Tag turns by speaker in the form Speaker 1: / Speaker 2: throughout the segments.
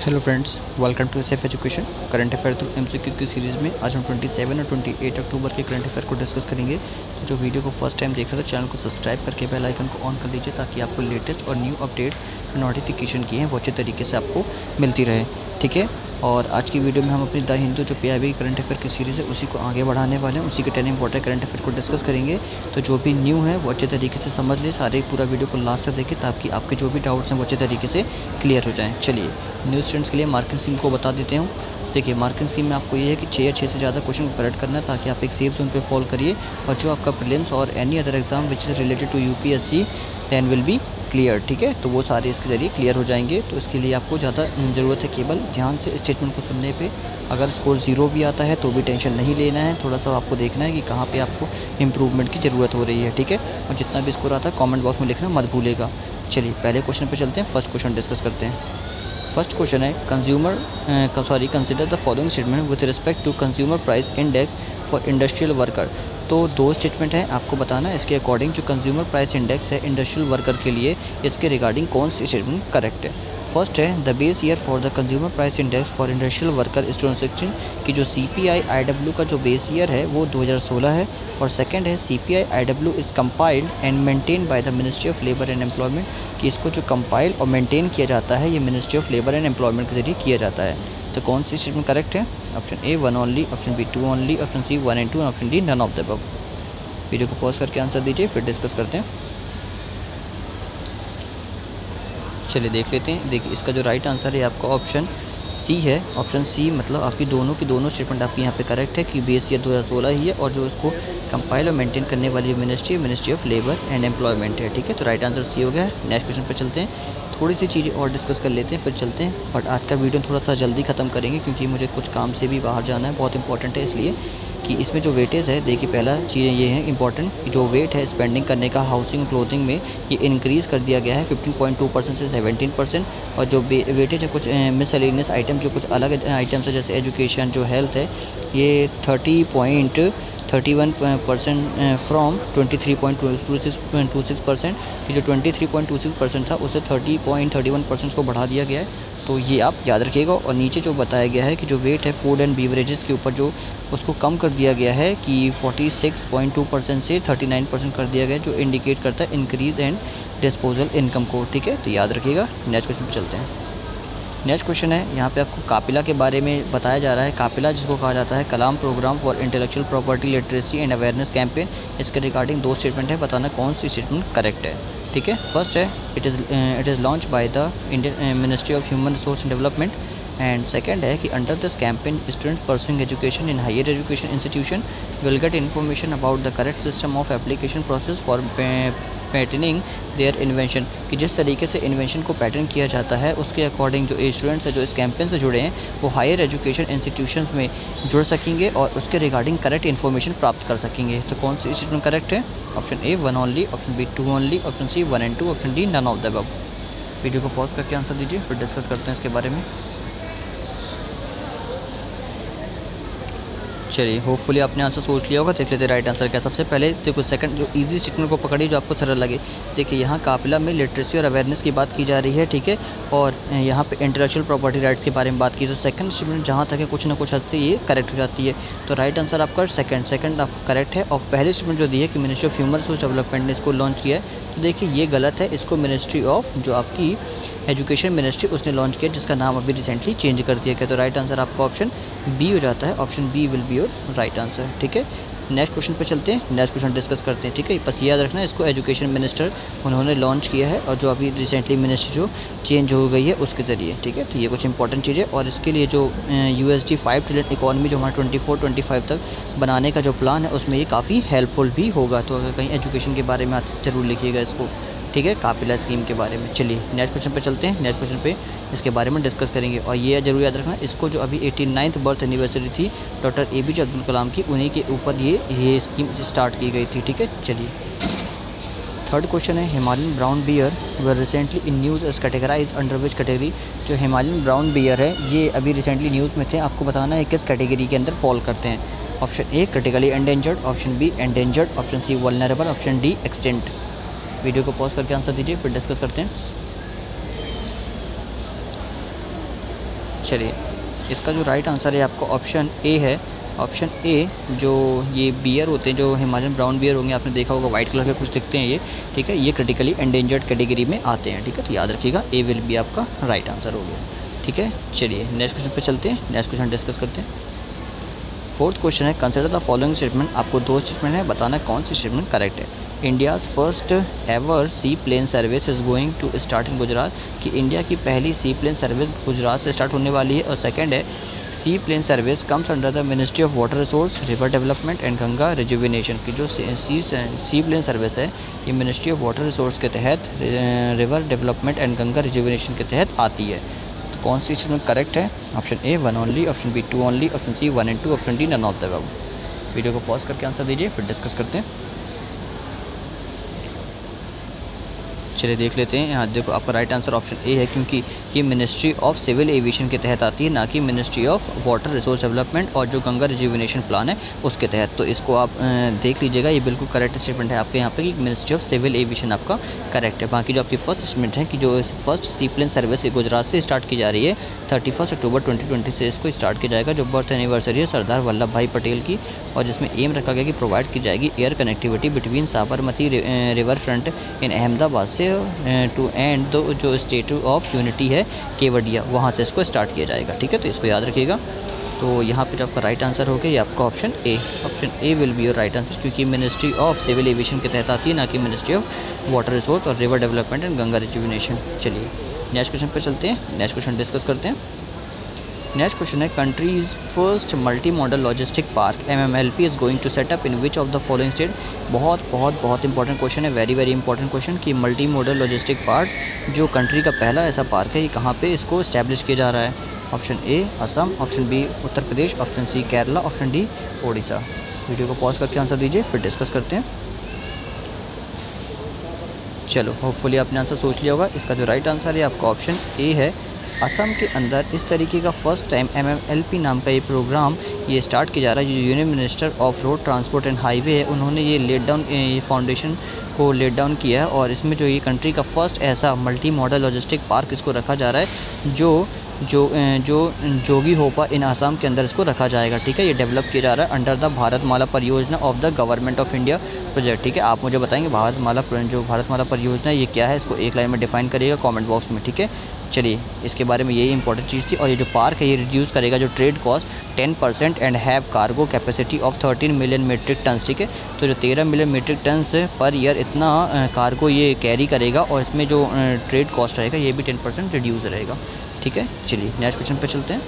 Speaker 1: Hello friends, welcome to SF education current affair through MCQ की series में आज हम 27 और 28 अक्टूबर के करंट अफेयर को डिस्कस करेंगे। तो जो वीडियो को फर्स्ट टाइम देख रहे हो तो चैनल को सब्सक्राइब करके बेल आइकन को ऑन कर लीजिए ताकि आपको लेटेस्ट और न्यू अपडेट नोटिफिकेशन की हैं वो अच्छे तरीके से आपको मिलती रहे। ठीक है, और आज की वीडियो में हम अपनी द हिंदू जो पीआईबी करंट अफेयर की सीरीज़ है उसी को आगे बढ़ाने वाले हैं, उसी के 10 इंपॉर्टेंट करंट अफेयर को डिस्कस करेंगे। तो जो भी न्यू है वो अच्छे तरीके से समझ ले, सारे पूरा वीडियो को लास्ट तक देखें ताकि आपके जो भी डाउट्स हैं वो अच्छे तरीके से क्लियर हो जाएँ। चलिए, न्यू स्टूडेंट्स के लिए मार्किंग स्कीम को बता देते हूँ। देखिए, मार्किंग स्कीम में आपको ये है कि 6 या 6 से ज़्यादा क्वेश्चन को करेक्ट करना है ताकि आप एक सेफ जोन पे फॉल करिए, और जो आपका प्रीलिम्स और any other exam which is related to UPSC then will be clear. ठीक है, तो वो सारे इसके ज़रिए क्लियर हो जाएंगे। तो इसके लिए आपको ज़्यादा ज़रूरत है केवल ध्यान से स्टेटमेंट को सुनने पे। अगर स्कोर 0 भी आता है तो भी टेंशन नहीं लेना है, थोड़ा सा आपको देखना है कि कहाँ पे आपको इम्प्रूवमेंट की ज़रूरत हो रही है। ठीक है, और जितना भी स्कोर आता है कमेंट बॉक्स में लिखना मत भूलेगा। चलिए, पहले क्वेश्चन पे चलते हैं, फर्स्ट क्वेश्चन डिस्कस करते हैं। फर्स्ट क्वेश्चन है consider the following statement with respect to consumer price index for industrial worker. तो 2 स्टेटमेंट हैं, आपको बताना है इसके अकॉर्डिंग जो कंज्यूमर प्राइस इंडेक्स है इंडस्ट्रियल वर्कर के लिए, इसके रिगार्डिंग कौन सी स्टेटमेंट करेक्ट है। फर्स्ट है the base year for the consumer price index for industrial worker student section की जो CPI IW का जो बेस ईयर है वो 2016 है। और सेकंड है CPI IW is compiled and maintain by the ministry of labour and employment, कि इसको जो कंपाइल और मेंटेन किया जाता है ये ministry of labour and employment के जरिए किया जाता है। तो कौन सी स्टेटमेंट करेक्ट है? Option A 1 only, option B 2 only, option C 1 and 2, option D none of the above. Video को पॉज करके आंसर दीजिए, फिर डिस्कस करते हैं। चलिए देख लेते हैं। देखिए, इसका जो राइट आंसर है आपका ऑप्शन सी है। ऑप्शन सी मतलब आपकी दोनों की दोनों स्टेटमेंट आपकी यहाँ पे करेक्ट है कि बेस ईयर 2016 ही है, और जो इसको कंपाइल और मेंटेन करने वाली ministry of labour and employment है। ठीक है, तो राइट आंसर सी हो गया है। नेक्स्ट क्वेश्चन पे चलते हैं, थोड़ी सी चीज़ें और डिस्कस कर लेते हैं फिर चलते हैं। बट आज का वीडियो थोड़ा सा जल्दी ख़त्म करेंगे क्योंकि मुझे कुछ काम से भी बाहर जाना है, बहुत इंपॉर्टेंट है। इसलिए कि इसमें जो वेटेज है, देखिए पहला चीज़ें ये हैं इंपॉर्टेंट कि जो वेट है स्पेंडिंग करने का हाउसिंग क्लोथिंग में ये इंक्रीज़ कर दिया गया है 15.2% से 17%। और जो वेटेज है कुछ मिसलेनियस आइटम, जो कुछ अलग आइटम्स है जैसे एजुकेशन जो हेल्थ है, ये 30.31% फ्रॉम 23.26%। ये जो 23.26% था उसे 30.31% को बढ़ा दिया गया है। तो ये आप याद रखिएगा। और नीचे जो बताया गया है कि जो वेट है फूड एंड बीवरेजेस के ऊपर जो उसको कम कर दिया गया है कि 46.2% से 39% कर दिया गया है, जो इंडिकेट करता है इंक्रीज़ एंड डिस्पोजल इनकम को। ठीक है, तो याद रखिएगा। नेक्स्ट क्वेश्चन पे चलते हैं। नेक्स्ट क्वेश्चन है, यहाँ पे आपको कापिला के बारे में बताया जा रहा है। कापिला जिसको कहा जाता है Kalam programme for intellectual property literacy and awareness campaign, इसके रिगार्डिंग 2 स्टेटमेंट है, बताना कौन सी स्टेटमेंट करेक्ट है। ठीक है, फर्स्ट है it is launch by the Indian ministry of human resource and development. And second है कि under this campaign students pursuing education in higher education institution will get information about the correct system of application process for patterning their invention, कि जिस तरीके से invention को pattern किया जाता है उसके अकॉर्डिंग जो स्टूडेंट्स हैं जो इस कैंपेन से जुड़े हैं वो हायर एजुकेशन इंस्टीट्यूशंस में जुड़ सकेंगे और उसके रिगार्डिंग करेक्ट इन्फॉर्मेशन प्राप्त कर सकेंगे। तो कौन सी स्टेटमेंट करेक्ट है? Option A 1 only, option B 2 only, option C 1 and 2, option D none of the above. Video को पॉज करके आंसर दीजिए, फिर डिस्कस करते हैं इसके बारे में। चलिए, होपफुली आपने आंसर सोच लिया होगा। देख लेते हैं राइट आंसर क्या। सबसे पहले देखो सेकंड जो इजी स्टेटमेंट को पकड़िए जो आपको सरल लगे। देखिए, यहाँ कापिला में लिटरेसी और अवेयरनेस की बात की जा रही है। ठीक है, और यहाँ पे इंटेलेक्चुअल प्रॉपर्टी राइट्स के बारे में बात की, तो सेकंड स्टेटमेंट जहाँ तक है कुछ ना कुछ हद से ये करेक्ट हो जाती है। तो राइट आंसर आपका सेकंड आपका करेक्ट है। और पहले स्टेटमेंट जो दी है कि ministry of human resource development ने इसको लॉन्च किया है, तो देखिए ये गलत है। इसको मिनिस्ट्री ऑफ जो आपकी एजुकेशन मिनिस्ट्री उसने लॉन्च किया, जिसका नाम अभी रिसेंटली चेंज कर दिया गया। तो राइट आंसर आपका ऑप्शन बी हो जाता है। Option B will be your right answer. ठीक है, नेक्स्ट क्वेश्चन पे चलते हैं, नेक्स्ट क्वेश्चन डिस्कस करते हैं। ठीक है, बस याद रखना इसको एजुकेशन मिनिस्टर उन्होंने लॉन्च किया है, और जो अभी रिसेंटली मिनिस्ट्री जो चेंज हो गई है उसके ज़रिए। ठीक है, तो ये कुछ इंपॉर्टेंट चीज़ है। और इसके लिए जो USD 5 ट्रिलियन इकॉनमी जो हमारा 24-25 तक बनाने का जो प्लान है उसमें ये काफ़ी हेल्पफुल भी होगा। तो अगर कहीं एजुकेशन के बारे में ज़रूर लिखिएगा इसको। ठीक है, कापिला स्कीम के बारे में। चलिए नेक्स्ट क्वेश्चन पे चलते हैं। नेक्स्ट क्वेश्चन पे इसके बारे में डिस्कस करेंगे। और ये जरूर याद रखना, इसको जो अभी 89th बर्थ एनिवर्सरी थी डॉक्टर APJ अब्दुल कलाम की, उन्हीं के ऊपर ये स्कीम स्टार्ट की गई थी। ठीक है, चलिए थर्ड क्वेश्चन है, Himalayan brown bear were recently in news as categorise under which category. जो हिमालयन ब्राउन बियर है ये अभी रिसेंटली न्यूज़ में थे, आपको बताना है किस कैटेगरी के अंदर फॉल करते हैं। Option A critically endangered, option B endangered, option C vulnerable, option D extant. Video को पॉज करके आंसर दीजिए, फिर डिस्कस करते हैं। चलिए, इसका जो राइट आंसर है आपका ऑप्शन ए है। ऑप्शन ए, जो ये बियर होते हैं, जो हिमालयन ब्राउन बियर होंगे, आपने देखा होगा वाइट कलर के कुछ दिखते हैं ये, ठीक है, ये क्रिटिकली एंडेंजर्ड कैटेगरी में आते हैं, ठीक है। तो याद रखिएगा ए विल बी आपका राइट आंसर हो गया, ठीक है। चलिए नेक्स्ट क्वेश्चन पे चलते हैं, नेक्स्ट क्वेश्चन डिस्कस करते हैं। फोर्थ क्वेश्चन है, कंसिडर द फॉलोइंग स्टेटमेंट। आपको दो स्टेटमेंट है, बताना कौन सी स्टेटमेंट करेक्ट है। India's first ever sea plane service is going to start in Gujarat, कि इंडिया की पहली सी प्लेन सर्विस गुजरात से स्टार्ट होने वाली है। और सेकंड है, sea plane service comes under the ministry of water resource, river development and Ganga rejuvenation, की जो सी प्लेन सर्विस है ये मिनिस्ट्री ऑफ वाटर रिसोर्स के तहत, river development and Ganga rejuvenation के तहत आती है। तो कौन सी स्टेटमेंट करेक्ट है? Option A 1 only, option B 2 only, option C 1 and 2, option D none of the above. Video को पॉज करके आंसर दीजिए, फिर डिस्कस करते हैं। चलिए देख लेते हैं। यहाँ देखो आपका राइट आंसर ऑप्शन ए है, क्योंकि ये मिनिस्ट्री ऑफ सिविल एविएशन के तहत आती है, ना कि ministry of water resource development और जो गंगा रिजुविनेशन प्लान है उसके तहत। तो इसको आप देख लीजिएगा, ये बिल्कुल करेक्ट स्टेटमेंट है आपके यहाँ पे कि मिनिस्ट्री ऑफ सिविल एविएशन आपका करेक्ट है। बाकी जो आपकी फर्स्ट स्टेटमेंट है कि जो फर्स्ट सी प्लेन सर्विस गुजरात से स्टार्ट की जा रही है, 31 अक्टूबर 2020 से इसको स्टार्ट की जाएगा, जो बर्थ एनिवर्सरी है सरदार वल्लभ भाई पटेल की, और जिसमें एम रखा गया कि प्रोवाइड की जाएगी air connectivity between Sabarmati river front in Ahmedabad से टू एंड दो जो स्टेचू ऑफ यूनिटी है केवडिया, वहाँ से इसको स्टार्ट किया जाएगा, ठीक है। तो इसको याद रखिएगा। तो यहाँ पे जो आपका राइट आंसर हो गया ये आपका option A, option A will be your right answer, क्योंकि मिनिस्ट्री ऑफ सिविल एविएशन के तहत आती है, ना कि मिनिस्ट्री ऑफ वाटर रिसोर्स और river development and Ganga rejuvenation. चलिए नेक्स्ट क्वेश्चन पर चलते हैं, नेक्स्ट क्वेश्चन डिस्कस करते हैं। नेक्स्ट क्वेश्चन है, countries first multi modal logistic park MMLP is going to set up in which of the following state. बहुत important question है, वेरी इंपॉर्टेंट क्वेश्चन, कि मल्टी मॉडल लॉजिस्टिक पार्क जो country का पहला ऐसा पार्क है, ये कहाँ पे इसको इस्टेब्लिश किया जा रहा है। Option A Assam, option B Uttar Pradesh, option C Kerala, option D Odisha. Video को पॉज करके आंसर दीजिए, फिर डिस्कस करते हैं। चलो होपफुली आपने आंसर सोच लिया होगा। इसका जो राइट आंसर है आपका ऑप्शन ए है। असम के अंदर इस तरीके का फर्स्ट टाइम MMLP नाम का ये प्रोग्राम ये स्टार्ट किया जा रहा है। जो union minister of road transport and highway है, उन्होंने ये लेट डाउन, ये फाउंडेशन को लेट डाउन किया है, और इसमें जो ये कंट्री का फर्स्ट ऐसा मल्टी मॉडल लॉजिस्टिक पार्क इसको रखा जा रहा है, जो जोगी होपा इन आसाम के अंदर इसको रखा जाएगा, ठीक है। ये डेवलप किया जा रहा है अंडर द भारतमाला परियोजना of the government of India project, ठीक है। आप मुझे बताएंगे भारतमाला परियोजना ये क्या है, इसको एक लाइन में डिफाइन करिएगा कमेंट बॉक्स में, ठीक है। चलिए इसके बारे में यही इंपॉर्टेंट चीज़ थी। और ये जो पार्क है ये रिड्यूस करेगा जो trade cost 10% and have cargo capacity of 13 million metric ton, ठीक है। तो जो 13 million metric ton per year इतना कार्गो ये कैरी करेगा, और इसमें जो ट्रेड कॉस्ट रहेगा ये भी 10% रिड्यूस रहेगा, ठीक है। चलिए नेक्स्ट क्वेश्चन पे चलते हैं।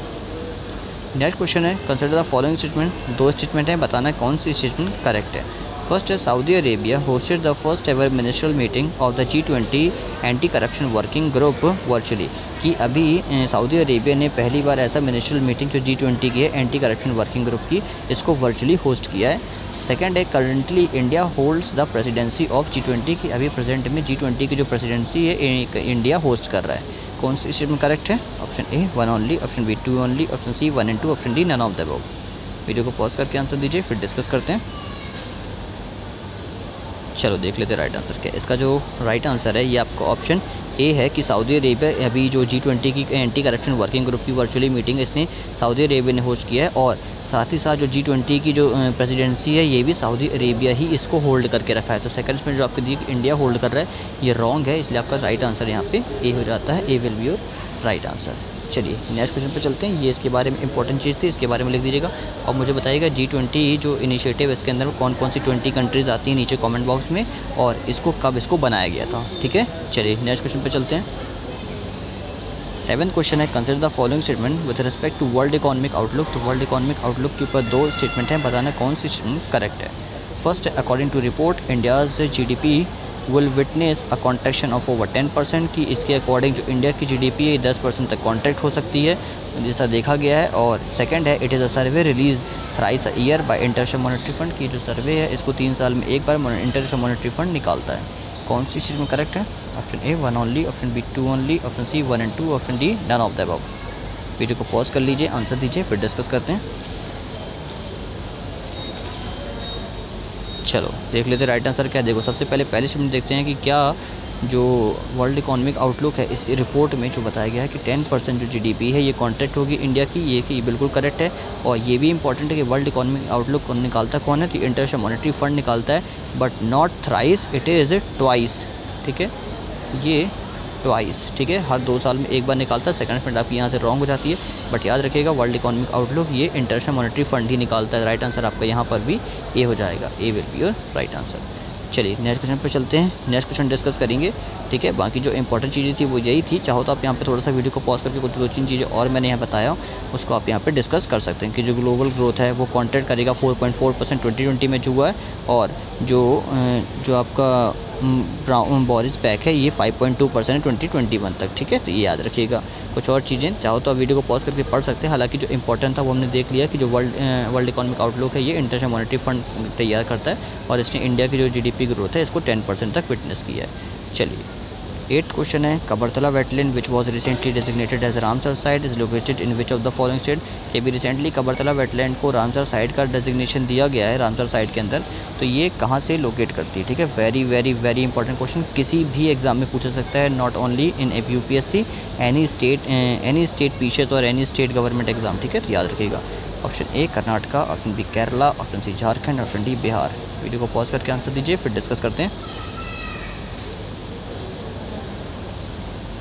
Speaker 1: नेक्स्ट क्वेश्चन है, कंसिडर द फॉलोइंग स्टेटमेंट। दो स्टेटमेंट है, बताना कौन सी स्टेटमेंट करेक्ट है। फर्स्ट है, Saudi Arabia hosted the first ever ministerial meeting of the G20 anti corruption working group virtually, कि अभी सऊदी अरेबिया ने पहली बार ऐसा मिनिस्ट्रियल मीटिंग जो G20 की है एंटी करप्शन वर्किंग ग्रुप की, इसको वर्चुअली होस्ट किया है। सेकंड है, currently India holds the presidency of G20, की अभी प्रेजेंट में G20 की जो प्रेसिडेंसी है इंडिया होस्ट कर रहा है। कौन सी स्टेटमेंट करेक्ट है? Option A 1 only, option B 2 only, option C 1 and 2, option D none of the above. Video को पॉज करके आंसर दीजिए, फिर डिस्कस करते हैं। चलो देख लेते हैं राइट आंसर क्या है। इसका जो राइट आंसर है ये आपका ऑप्शन ए है, कि सऊदी अरेबिया अभी जो G20 की एंटी करप्शन वर्किंग ग्रुप की वर्चुअली मीटिंग इसने सऊदी अरेबिया ने होस्ट किया है, और साथ ही साथ जो G20 की जो प्रेसिडेंसी है ये भी सऊदी अरेबिया ही इसको होल्ड करके रखा है। तो सेकंड में जो आपके दी इंडिया होल्ड कर रहा है ये रॉन्ग है, इसलिए आपका राइट आंसर यहाँ पे ए हो जाता है। A will be your right answer. चलिए नेक्स्ट क्वेश्चन पे चलते हैं। ये इसके बारे में इंपॉर्टेंट चीज़ थी, इसके बारे में लिख दीजिएगा और मुझे बताइएगा G20 जो इनिशिएटिव इसके अंदर कौन कौन सी 20 कंट्रीज़ आती हैं नीचे कमेंट बॉक्स में, और इसको कब इसको बनाया गया था, ठीक है। चलिए नेक्स्ट क्वेश्चन पे चलते हैं। 7th क्वेश्चन है, consider the following statement with respect to world economic outlook. तो वर्ल्ड इकोनॉमिक आउटलुक के ऊपर दो स्टेटमेंट हैं, बताना कौन सी स्टेटमेंट करेक्ट है। First, according to report India's GDP will witness a contraction of over 10%, की इसके अकॉर्डिंग जो इंडिया की GDP है 10% तक कॉन्ट्रैक्ट हो सकती है, जैसा देखा गया है। और सेकंड है, it is a survey release thrice a year by international monetary fund, की जो सर्वे है इसको 3 साल में एक बार इंटरनेशनल मॉनेटरी फंड निकालता है। कौन सी चीज़ में करेक्ट है? Option A 1 only, option B 2 only, option C 1 and 2, option D none of the above. Video को पॉज कर लीजिए, आंसर दीजिए, फिर डिस्कस करते हैं। चलो देख लेते हैं राइट आंसर क्या है। देखो सबसे पहले स्टेटमेंट देखते हैं कि क्या जो वर्ल्ड इकोनॉमिक आउटलुक है इस रिपोर्ट में जो बताया गया है कि 10% जो जीडीपी है ये कॉन्ट्रैक्ट होगी इंडिया की, ये कि बिल्कुल करेक्ट है। और ये भी इंपॉर्टेंट है कि वर्ल्ड इकोनॉमिक आउटलुक निकालता कौन है, तो इंटरनेशनल मॉनेटरी फंड निकालता है, but not thrice, it is twice, ठीक है, ये ट्वाइस, ठीक है, हर 2 साल में एक बार निकालता है। सेकंड फ्रेंड आपकी यहाँ से रॉन्ग हो जाती है, बट याद रखिएगा वर्ल्ड इकोनॉमिक आउटलुक ये इंटरनेशनल मॉनेटरी फंड ही निकालता है। राइट आंसर आपका यहाँ पर भी ए हो जाएगा, A will be your right answer. चलिए नेक्स्ट क्वेश्चन पे चलते हैं, नेक्स्ट क्वेश्चन डिस्कस करेंगे, ठीक है। बाकी जो इंपॉर्टेंट चीज़ें थी वो यही थी, चाहो तो आप यहाँ पे थोड़ा सा वीडियो को पॉज करके कुछ 2-3 चीज़ें और मैंने यहाँ बताया उसको आप यहाँ पे डिस्कस कर सकते हैं कि जो ग्लोबल ग्रोथ है वो कॉन्ट्रैक्ट करेगा 4.4% 2020 में जो हुआ है, और जो आपका ब्राउन बोरिस बैक है ये 5.2% 2021 तक, ठीक है। तो ये याद रखिएगा। कुछ और चीज़ें चाहो तो आप वीडियो को पॉज करके पढ़ सकते हैं, हालांकि जो इंपॉर्टेंट था वो हमने देख लिया कि जो वर्ल्ड इकोनॉमिक आउटलुक है ये इंटरनेशनल मॉनेटरी फंड तैयार करता है, और इसने इंडिया की जो जीडीपी ग्रोथ है इसको 10% तक विटनेस किया है। चलिए 8th क्वेश्चन है, Kabartal wetland which was recently designated as Ramsar site is located in which of the following state. कि भी रिसेंटली कबरतला वेटलैंड को रामसर साइट का डेजिग्नेशन दिया गया है रामसर साइट के अंदर, तो ये कहाँ से लोकेट करती है, ठीक है। Very very very important question, किसी भी एग्जाम में पूछा सकता है, not only in UPSC, any state पीछे और एनी स्टेट गवर्नमेंट एग्जाम, ठीक है। तो याद रखिएगा option A Karnataka, option B Kerala, option C Jharkhand, option D Bihar. Video को पॉज करके आंसर दीजिए, फिर डिस्कस करते हैं।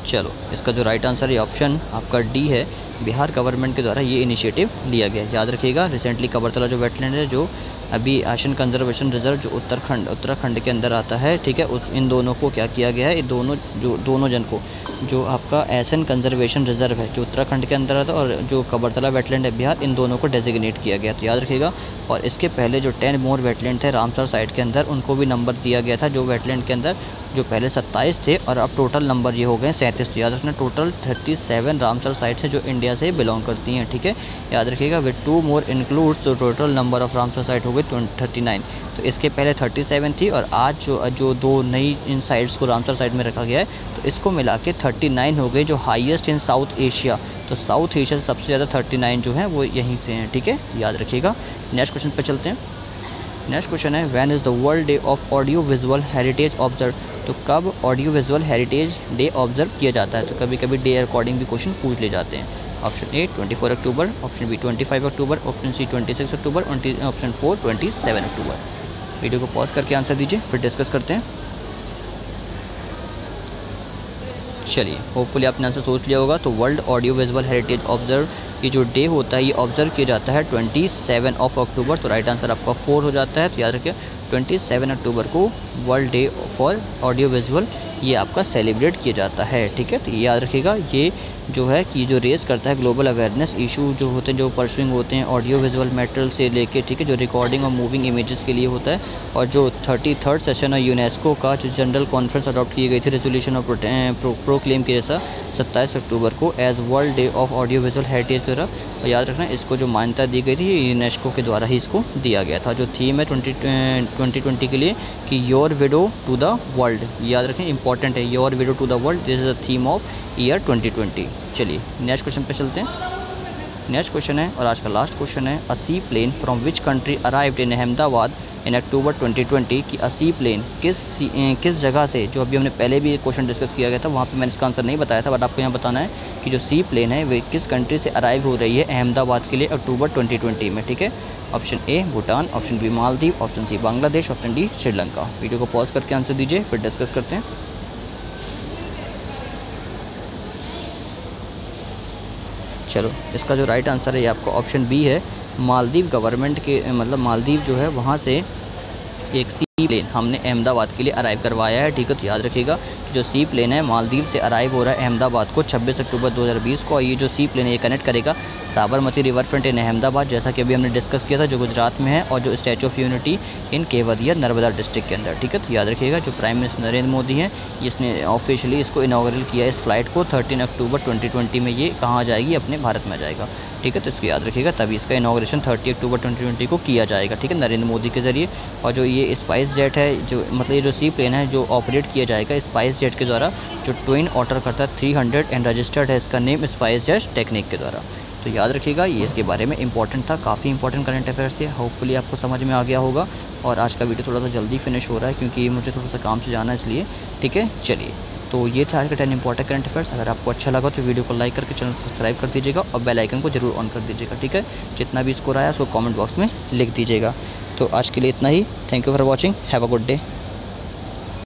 Speaker 1: चलो इसका जो राइट आंसर है ऑप्शन आपका डी है, बिहार गवर्नमेंट के द्वारा ये इनिशिएटिव लिया गया है। याद रखिएगा रिसेंटली कबरतला जो वेटलैंड है जो अभी एशियन कंजर्वेशन रिजर्व जो उत्तराखंड के अंदर आता है, ठीक है, इन दोनों को क्या किया गया है, ये दोनों जन को जो आपका एशियन कंजर्वेशन रिजर्व है जो उत्तराखंड के अंदर आता है और जो कबरतला वेटलैंड है बिहार, इन दोनों को डेजिग्नेट किया गया। तो याद रखिएगा। और इसके पहले जो 10 मोर वेटलैंड थे रामसर साइट के अंदर उनको भी नंबर दिया गया था, जो वेटलैंड के अंदर जो पहले 27 थे और अब टोटल नंबर ये हो गए 37। तो याद रखना टोटल 37 रामसर साइट्स है जो इंडिया से बिलोंग करती हैं, ठीक है। याद रखिएगा विद 2 मोर इंक्लूड्स तो total number of Ramsar site हो गई 39। तो इसके पहले 37 थी और आज जो 2 नई इन साइट्स को रामसर साइट में रखा गया है तो इसको मिला के 39 हो गई, जो हाईएस्ट इन साउथ एशिया। तो साउथ एशिया से सबसे ज़्यादा 39 जो है वो यहीं से हैं, ठीक है, याद रखिएगा। नेक्स्ट क्वेश्चन पे चलते हैं। नेक्स्ट क्वेश्चन है when is the world day of audio visual heritage observe. तो कब audio visual heritage day observe किया जाता है। तो कभी कभी डे अकॉर्डिंग भी क्वेश्चन पूछ ले जाते हैं। Option A 24 October, option B 25 October, option C 26 October, option 4 27 October. Video को पॉज करके आंसर दीजिए, फिर डिस्कस करते हैं। चलिए होपफुली आपने आंसर सोच लिया होगा। तो world audio visual heritage observe ये जो डे होता है ये ऑब्जर्व किया जाता है 27 अक्टूबर। तो राइट आंसर आपका 4 हो जाता है। तो याद रखिए 27 अक्टूबर को world day for audio visual ये आपका सेलिब्रेट किया जाता है, ठीक है। तो ये याद रखिएगा ये जो है कि जो रेस करता है ग्लोबल अवेयरनेस इशू जो होते हैं, जो परसुइंग होते हैं ऑडियो विजुअल मटेरियल से लेके, ठीक है, जो रिकॉर्डिंग और मूविंग इमेजेस के लिए होता है। और जो 33rd सेशन है यूनेस्को का जो जनरल कॉन्फ्रेंस अडॉप्ट की गई थी रेजोल्यूशन और प्रोक्लेम किया था 27 अक्टूबर को as world day of audio visual heritage के द्वारा। और याद रखना इसको जो मान्यता दी गई थी यूनेस्को के द्वारा ही इसको दिया गया था। जो थीम है 2020 के लिए कि your window to the world, याद रखें इंपॉर्टेंट है, your window to the world, this is the theme of year 2020। चलिए नेक्स्ट क्वेश्चन पे चलते हैं। नेक्स्ट क्वेश्चन है और आज का लास्ट क्वेश्चन है a sea plane from which country arrived in Ahmedabad in October 2020 कि अ सी प्लेन किस जगह से, जो अभी हमने पहले भी क्वेश्चन डिस्कस किया गया था वहाँ पे मैंने इसका आंसर नहीं बताया था, बट आपको यहाँ बताना है कि जो सी प्लेन है वे किस कंट्री से अराइव हो रही है अहमदाबाद के लिए अक्टूबर 2020 में, ठीक है। Option A Bhutan, option B Maldives, option C Bangladesh, option D Sri Lanka. Video को पॉज करके आंसर दीजिए, फिर डिस्कस करते हैं। चलो इसका जो राइट आंसर है ये आपका ऑप्शन बी है, मालदीव गवर्नमेंट के मतलब मालदीव जो है वहाँ से एक सी प्लेन हमने अहमदाबाद के लिए अराइव करवाया है, ठीक है। तो याद रखिएगा कि जो सी प्लेन है मालदीव से अराइव हो रहा है अहमदाबाद को 26 अक्टूबर 2020 को। और ये जो सी प्लेन है ये कनेक्ट करेगा Sabarmati river front in Ahmedabad, जैसा कि अभी हमने डिस्कस किया था, जो गुजरात में है, और जो Statue of Unity in Kevadia Narmada district के अंदर, ठीक है। तो याद रखिएगा जो प्राइम मिनिस्टर नरेंद्र मोदी हैं इसने ऑफिशियली इसको इनॉग्रेट किया इस फ्लाइट को 13 अक्टूबर 2020 में। ये कहाँ जाएगी, अपने भारत में जाएगा, ठीक है। तो इसको याद रखिएगा, तभी इसका इनॉग्रेशन 30 अक्टूबर 2020 को किया जाएगा, ठीक है, नरेंद्र मोदी के ज़रिए। और जो ये स्पाइस जेट है, जो मतलब ये जो सी प्लेन है जो ऑपरेट किया जाएगा स्पाइस जेट के द्वारा, जो ट्विन ऑटर करता है 300 एंड रजिस्टर्ड है इसका नेम स्पाइस जेट टेक्निक के द्वारा। तो याद रखिएगा, ये इसके बारे में इंपॉर्टेंट था, काफ़ी इंपॉर्टेंट करंट अफेयर्स थे। होपफुली आपको समझ में आ गया होगा। और आज का वीडियो थोड़ा सा जल्दी फिनिश हो रहा है क्योंकि मुझे थोड़ा सा काम से जाना है इसलिए। ठीक है, चलिए, तो ये था आज का 10 इंपॉर्टेंट करंट अफेयर्स। अगर आपको अच्छा लगा तो वीडियो को लाइक करके चैनल को सब्सक्राइब कर दीजिएगा और बेल आइकन को जरूर ऑन कर दीजिएगा। ठीक है, जितना भी स्कोर आया उसको कमेंट बॉक्स में लिख दीजिएगा। तो आज के लिए इतना ही। Thank you for watching. Have a good day.